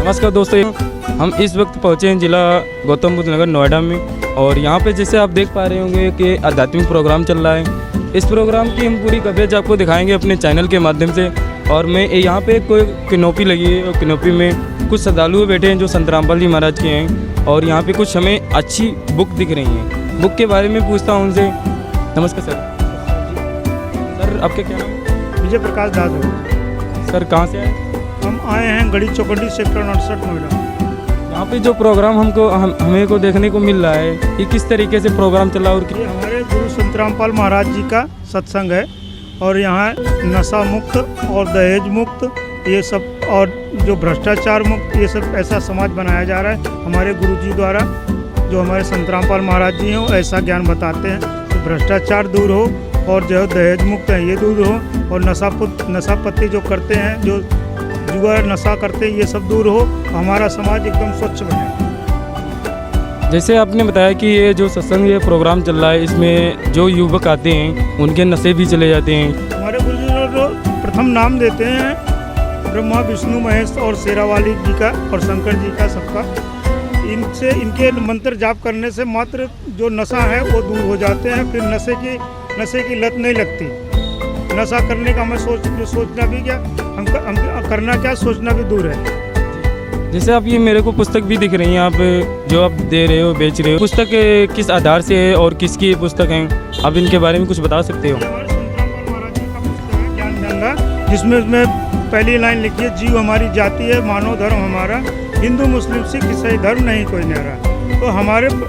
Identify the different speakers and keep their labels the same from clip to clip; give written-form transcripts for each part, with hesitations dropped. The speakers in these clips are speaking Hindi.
Speaker 1: नमस्कार दोस्तों, हम इस वक्त पहुँचे हैं जिला गौतम बुद्ध नगर नोएडा में। और यहाँ पे जैसे आप देख पा रहे होंगे कि आध्यात्मिक प्रोग्राम चल रहा है। इस प्रोग्राम की हम पूरी कवरेज आपको दिखाएंगे अपने चैनल के माध्यम से। और मैं यहाँ पे कोई किनोपी लगी है और किनोपी में कुछ श्रद्धालु बैठे हैं जो संत रामपाल जी महाराज के हैं। और यहाँ पे कुछ हमें अच्छी बुक दिख रही हैं। बुक के बारे में पूछता हूँ उनसे। नमस्कार सर, आपका क्या नाम है?
Speaker 2: विजय प्रकाश दास।
Speaker 1: सर कहाँ से आए?
Speaker 2: हम आए हैं गढ़ी चौकंडी सेक्टर 69 नोएडा।
Speaker 1: यहाँ पे जो प्रोग्राम हमें को देखने को मिल रहा है, ये किस तरीके से प्रोग्राम चला? और
Speaker 2: ये हमारे गुरु संत रामपाल महाराज जी का सत्संग है। और यहाँ नशा मुक्त और दहेज मुक्त ये सब और जो भ्रष्टाचार मुक्त ये सब ऐसा समाज बनाया जा रहा है हमारे गुरु जी द्वारा। जो हमारे संत रामपाल महाराज जी हैं वो ऐसा ज्ञान बताते हैं कि भ्रष्टाचार दूर हो और जो दहेज मुक्त है ये दूर हो और नशापत्ति जो करते हैं, जो जुआ नशा करते हैं, ये सब दूर हो, हमारा समाज एकदम स्वच्छ बने।
Speaker 1: जैसे आपने बताया कि ये जो सत्संग ये प्रोग्राम चल रहा है, इसमें जो युवक आते हैं उनके नशे भी चले जाते हैं।
Speaker 2: हमारे गुरु जी जो प्रथम नाम देते हैं ब्रह्मा विष्णु महेश और शेरावाली जी का और शंकर जी का सबका। इनके मंत्र जाप करने से मात्र जो नशा है वो दूर हो जाते हैं। फिर नशे की लत नहीं लगती। नशा करने का हमें सोचना भी क्या, हम करना क्या, सोचना भी दूर है।
Speaker 1: जैसे आप ये मेरे को पुस्तक भी दिख रही हैं, आप जो आप दे रहे हो, बेच रहे हो, पुस्तक किस आधार से है और किसकी पुस्तक हैं? आप इनके बारे में कुछ बता सकते हो?
Speaker 2: हमारे संत रामपाल महाराज जी का पुस्तक है ज्ञान गंगा, जिसमें पहली लाइन लिखी है, जीव हमारी जाति है, मानव धर्म हमारा, हिंदू मुस्लिम सिख ईसाई धर्म नहीं कोई न्यारा। तो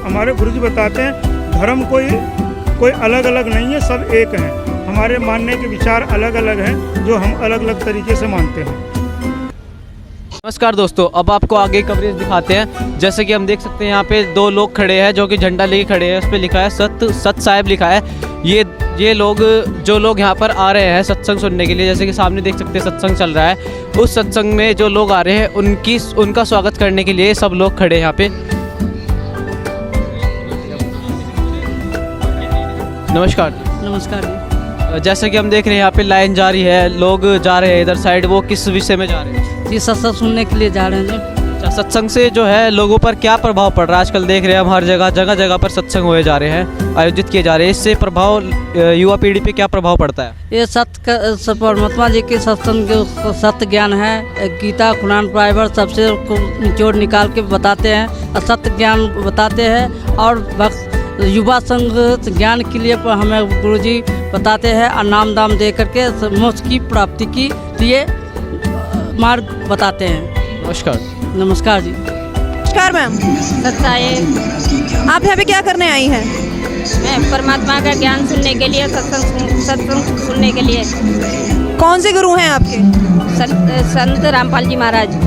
Speaker 2: हमारे गुरु जी बताते हैं धर्म कोई अलग अलग नहीं है, सब एक हैं। हमारे मानने के विचार अलग अलग हैं जो हम अलग अलग तरीके से मानते हैं।
Speaker 3: नमस्कार दोस्तों, अब आपको आगे कवरेज दिखाते हैं। जैसे कि हम देख सकते हैं यहाँ पे दो लोग खड़े हैं जो कि झंडा लेके खड़े हैं। उस पर लिखा है सत साहिब लिखा है। ये लोग जो लोग यहाँ पर आ रहे हैं सत्संग सुनने के लिए, जैसे कि सामने देख सकते हैं सत्संग चल रहा है। उस सत्संग में जो लोग आ रहे हैं उनका स्वागत करने के लिए सब लोग खड़े हैं यहाँ पे। नमस्कार
Speaker 4: जी।
Speaker 3: जैसे कि हम देख रहे हैं यहाँ पे लाइन जारी है, लोग जा रहे हैं इधर साइड। वो किस विषय में जा रहे हैं?
Speaker 4: जी सत्संग सुनने के लिए जा रहे हैं।
Speaker 3: अच्छा, सत्संग से जो है लोगों पर क्या प्रभाव पड़ रहा है? आजकल देख रहे हैं हम हर जगह पर सत्संग हुए जा रहे हैं, आयोजित किए जा रहे हैं। इससे प्रभाव युवा पीढ़ी पे क्या प्रभाव पड़ता है?
Speaker 4: ये परमात्मा जी के सत्संग सत्य ज्ञान है। गीता कुरान बाइबल सबसे निचोड़ निकाल के बताते हैं और सत्य ज्ञान बताते हैं। और युवा संघ ज्ञान के लिए हमें गुरुजी बताते हैं और नाम दाम दे करके मोक्ष की प्राप्ति के लिए मार्ग बताते हैं। नमस्कार जी।
Speaker 5: नमस्कार मैम। आप यहाँ पे क्या करने आई हैं?
Speaker 6: मैं परमात्मा का ज्ञान सुनने के लिए, सत्संग सुनने के लिए।
Speaker 5: कौन से गुरु हैं आपके?
Speaker 6: संत रामपाल जी महाराज।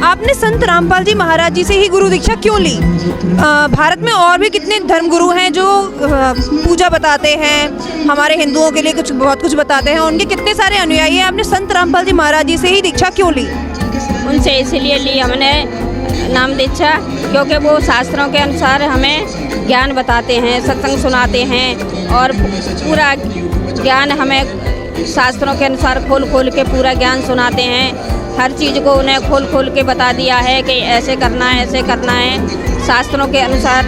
Speaker 5: आपने संत रामपाल जी महाराज जी से ही गुरु दीक्षा क्यों ली? भारत में और भी कितने धर्म गुरु हैं जो पूजा बताते हैं, हमारे हिंदुओं के लिए बहुत कुछ बताते हैं, उनके कितने सारे अनुयायी हैं। आपने संत रामपाल जी महाराज जी से ही दीक्षा क्यों ली?
Speaker 6: उनसे इसलिए ली हमने नाम दीक्षा क्योंकि वो शास्त्रों के अनुसार हमें ज्ञान बताते हैं, सत्संग सुनाते हैं और पूरा ज्ञान हमें शास्त्रों के अनुसार खोल के पूरा ज्ञान सुनाते हैं। हर चीज़ को उन्हें खोल के बता दिया है कि ऐसे करना है, ऐसे करना है। शास्त्रों के अनुसार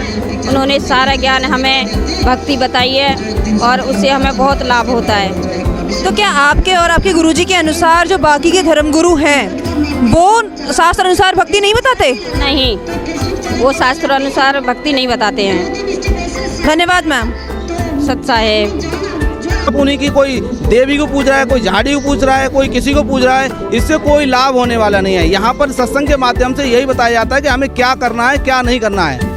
Speaker 6: उन्होंने सारा ज्ञान हमें भक्ति बताई है और उससे हमें बहुत लाभ होता है।
Speaker 5: तो क्या आपके और आपके गुरुजी के अनुसार जो बाकी के धर्म गुरु हैं वो शास्त्र अनुसार भक्ति नहीं बताते?
Speaker 6: नहीं, वो शास्त्र अनुसार भक्ति नहीं बताते हैं।
Speaker 5: धन्यवाद मैम।
Speaker 6: सत्य है।
Speaker 7: उन्हीं की कोई देवी को पूज रहा है, कोई झाड़ी को पूज रहा है, कोई किसी को पूज रहा है, इससे कोई लाभ होने वाला नहीं है। यहाँ पर सत्संग के माध्यम से यही बताया जाता है कि हमें क्या करना है, क्या नहीं करना है।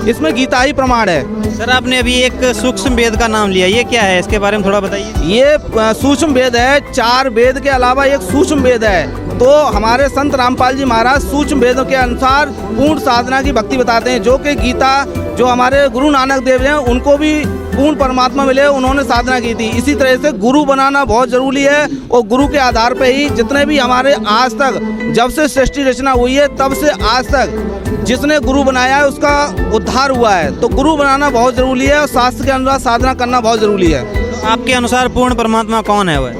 Speaker 7: इसमें गीता ही प्रमाण है।
Speaker 3: सर, आपने अभी एक सूक्ष्म वेद का नाम लिया, ये क्या है? इसके बारे में थोड़ा बताइए।
Speaker 7: ये सूक्ष्म वेद है। 4 वेद के अलावा एक सूक्ष्म वेद है। तो हमारे संत रामपाल जी महाराज सूक्ष्म वेदों के अनुसार पूर्ण साधना की भक्ति बताते हैं, जो कि गीता जो हमारे गुरु नानक देव हैं उनको भी पूर्ण परमात्मा मिले, उन्होंने साधना की थी। इसी तरह से गुरु बनाना बहुत जरूरी है और गुरु के आधार पर ही जितने भी हमारे आज तक, जब से सृष्टि रचना हुई है तब से आज तक जिसने गुरु बनाया है उसका उद्धार हुआ है। तो गुरु बनाना बहुत जरूरी है और शास्त्र के अनुसार साधना करना बहुत जरूरी है।
Speaker 3: आपके अनुसार पूर्ण परमात्मा कौन है? वह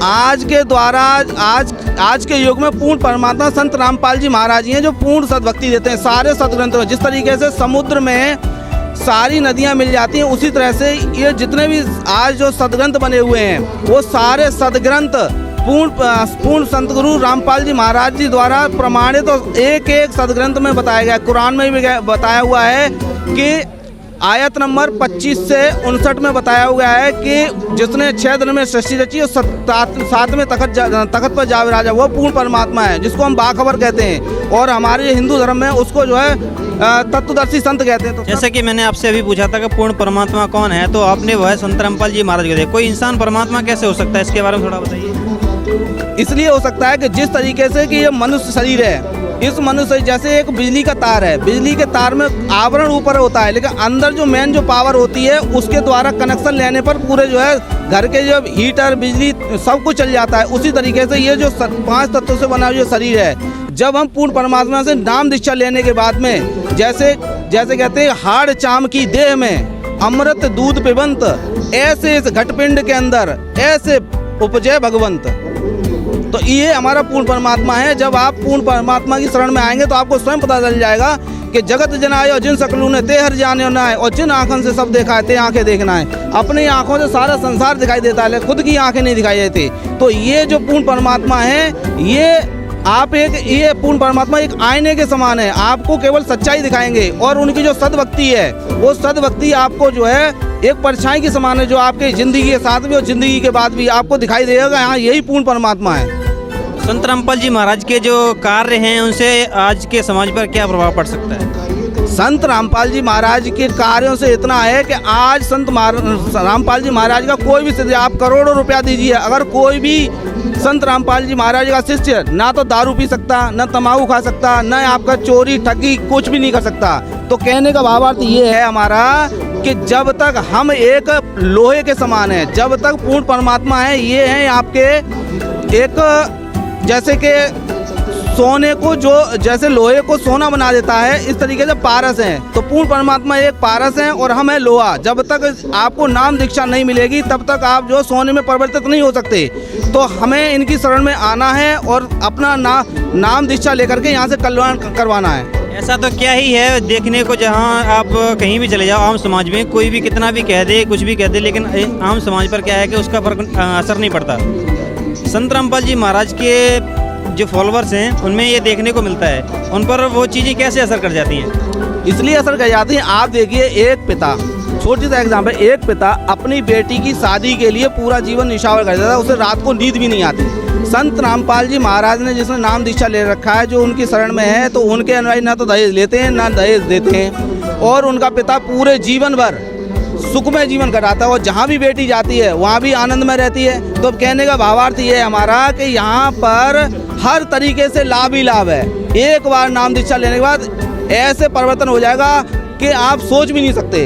Speaker 7: आज के द्वारा आज के युग में पूर्ण परमात्मा संत रामपाल जी महाराज ही हैं जो पूर्ण सद्भक्ति देते हैं। सारे सदग्रंथों में जिस तरीके से समुद्र में सारी नदियां मिल जाती हैं, उसी तरह से ये जितने भी आज जो सदग्रंथ बने हुए हैं वो सारे सदग्रंथ पूर्ण संत गुरु रामपाल जी महाराज जी द्वारा प्रमाणित और एक एक सदग्रंथ में बताया गया। कुरान में भी बताया हुआ है कि आयत नंबर 25 से 59 में बताया हुआ है कि जिसने 6 दिन में सृष्टि रची और 7वें तखत पर जा विराजा वो पूर्ण परमात्मा है, जिसको हम बाखबर कहते हैं। और हमारे हिंदू धर्म में उसको जो है तत्वदर्शी संत कहते हैं। तो
Speaker 8: जैसे कि मैंने आपसे अभी पूछा था कि पूर्ण परमात्मा कौन है, तो आपने वह संत रामपाल जी महाराज को दिया। कोई इंसान परमात्मा कैसे हो सकता है, इसके बारे में थोड़ा बताइए।
Speaker 7: इसलिए हो सकता है कि जिस तरीके से कि ये मनुष्य शरीर है, इस मनुष्य जैसे एक बिजली का तार है, बिजली के तार में आवरण ऊपर होता है, लेकिन अंदर जो मेन जो पावर होती है उसके द्वारा कनेक्शन लेने पर पूरे जो है घर के जो हीटर बिजली सब कुछ चल जाता है। उसी तरीके से ये जो 5 तत्वों से बना हुआ शरीर है, जब हम पूर्ण परमात्मा से नाम दीक्षा लेने के बाद में जैसे कहते हैं हाड़ चाम की देह में अमृत दूध पिबंत, ऐसे इस घटपिंड के अंदर ऐसे उपजय भगवंत। तो ये हमारा पूर्ण परमात्मा है। जब आप पूर्ण परमात्मा की शरण में आएंगे तो आपको स्वयं पता चल जाएगा कि जगत जनाए और जिन सकलू ने ते हर जाने ना है, और जिन आँखों से सब देखा है ते आँखें देखना है। अपनी आँखों से सारा संसार दिखाई देता है, खुद की आँखें नहीं दिखाई देती। तो ये जो पूर्ण परमात्मा है, ये पूर्ण परमात्मा एक आईने के समान है। आपको केवल सच्चाई दिखाएंगे और उनकी जो सद्भक्ति है वो सद्भक्ति आपको जो है एक परछाई के समान है, जो आपके ज़िंदगी के साथ भी और ज़िंदगी के बाद भी आपको दिखाई देगा। हाँ, यही पूर्ण परमात्मा है।
Speaker 8: संत रामपाल जी महाराज के जो कार्य हैं उनसे आज के समाज पर क्या प्रभाव पड़ सकता है?
Speaker 7: संत रामपाल जी महाराज के कार्यों से इतना है कि आज संत रामपाल जी महाराज का कोई भी शिष्य, आप करोड़ों रुपया दीजिए, अगर कोई भी संत रामपाल जी महाराज का शिष्य ना तो दारू पी सकता, ना तम्बाकू खा सकता, ना आपका चोरी ठगी कुछ भी नहीं कर सकता। तो कहने का भावार्थ ये है हमारा कि जब तक हम एक लोहे के समान हैं, जब तक पूर्ण परमात्मा है, ये हैं आपके एक जैसे कि सोने को जो जैसे लोहे को सोना बना देता है, इस तरीके से पारस हैं। तो पूर्ण परमात्मा एक पारस हैं और हम है लोहा। जब तक आपको नाम दीक्षा नहीं मिलेगी तब तक आप जो सोने में परिवर्तित नहीं हो सकते। तो हमें इनकी शरण में आना है और अपना नाम दीक्षा लेकर के यहाँ से कल्याण करवाना है।
Speaker 8: ऐसा तो क्या ही है देखने को, जहाँ आप कहीं भी चले जाओ आम समाज में कोई भी कितना भी कह दे, कुछ भी कह दे, लेकिन आम समाज पर क्या है कि उसका असर नहीं पड़ता। संत रामपाल जी महाराज के जो फॉलोअर्स हैं उनमें ये देखने को मिलता है, उन पर वो चीज़ें कैसे असर कर जाती हैं?
Speaker 7: इसलिए असर कर जाती हैं। आप देखिए, एक पिता, छोटी सा एग्जाम्पल, एक पिता अपनी बेटी की शादी के लिए पूरा जीवन निशावर कर देता है, उसे रात को नींद भी नहीं आती। संत रामपाल जी महाराज ने जिसने नाम दीक्षा ले रखा है, जो उनकी शरण में है, तो उनके अनुयायी ना तो दहेज लेते हैं ना दहेज देते हैं, और उनका पिता पूरे जीवन भर सुखमय जीवन कटाता है और जहाँ भी बेटी जाती है वहाँ भी आनंद में रहती है। तो अब कहने का भावार्थ ये है हमारा कि यहाँ पर हर तरीके से लाभ ही लाभ है। एक बार नाम दीक्षा लेने के बाद ऐसे परिवर्तन हो जाएगा कि आप सोच भी नहीं सकते,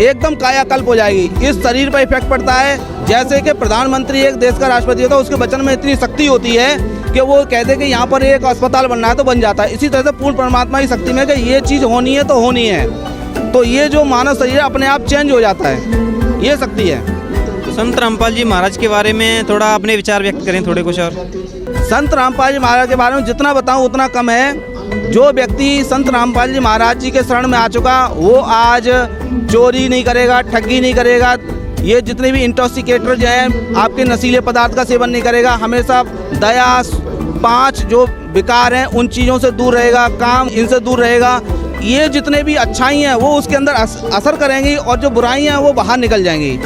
Speaker 7: एकदम कायाकल्प हो जाएगी। इस शरीर पर इफेक्ट पड़ता है। जैसे कि प्रधानमंत्री एक देश का राष्ट्रपति होता है, उसके वचन में इतनी शक्ति होती है कि वो कहते कि यहाँ पर एक अस्पताल बनना है तो बन जाता है। इसी तरह से पूर्ण परमात्मा की शक्ति में कि ये चीज़ होनी है तो होनी है, तो ये जो मानव शरीर अपने आप चेंज हो जाता है, ये शक्ति है।
Speaker 8: संत रामपाल जी महाराज के बारे में थोड़ा अपने विचार व्यक्त करें, थोड़े कुछ और।
Speaker 7: संत रामपाल जी महाराज के बारे में जितना बताऊं उतना कम है। जो व्यक्ति संत रामपाल जी महाराज जी के शरण में आ चुका, वो आज चोरी नहीं करेगा, ठगी नहीं करेगा, ये जितने भी इंटॉक्सिकेटर जो हैं आपके नशीले पदार्थ का सेवन नहीं करेगा, हमेशा दया 5 जो विकार हैं उन चीज़ों से दूर रहेगा, काम इनसे दूर रहेगा। ये जितने भी अच्छाई हैं वो उसके अंदर असर करेंगी और जो बुराइयां हैं वो बाहर निकल जाएंगी।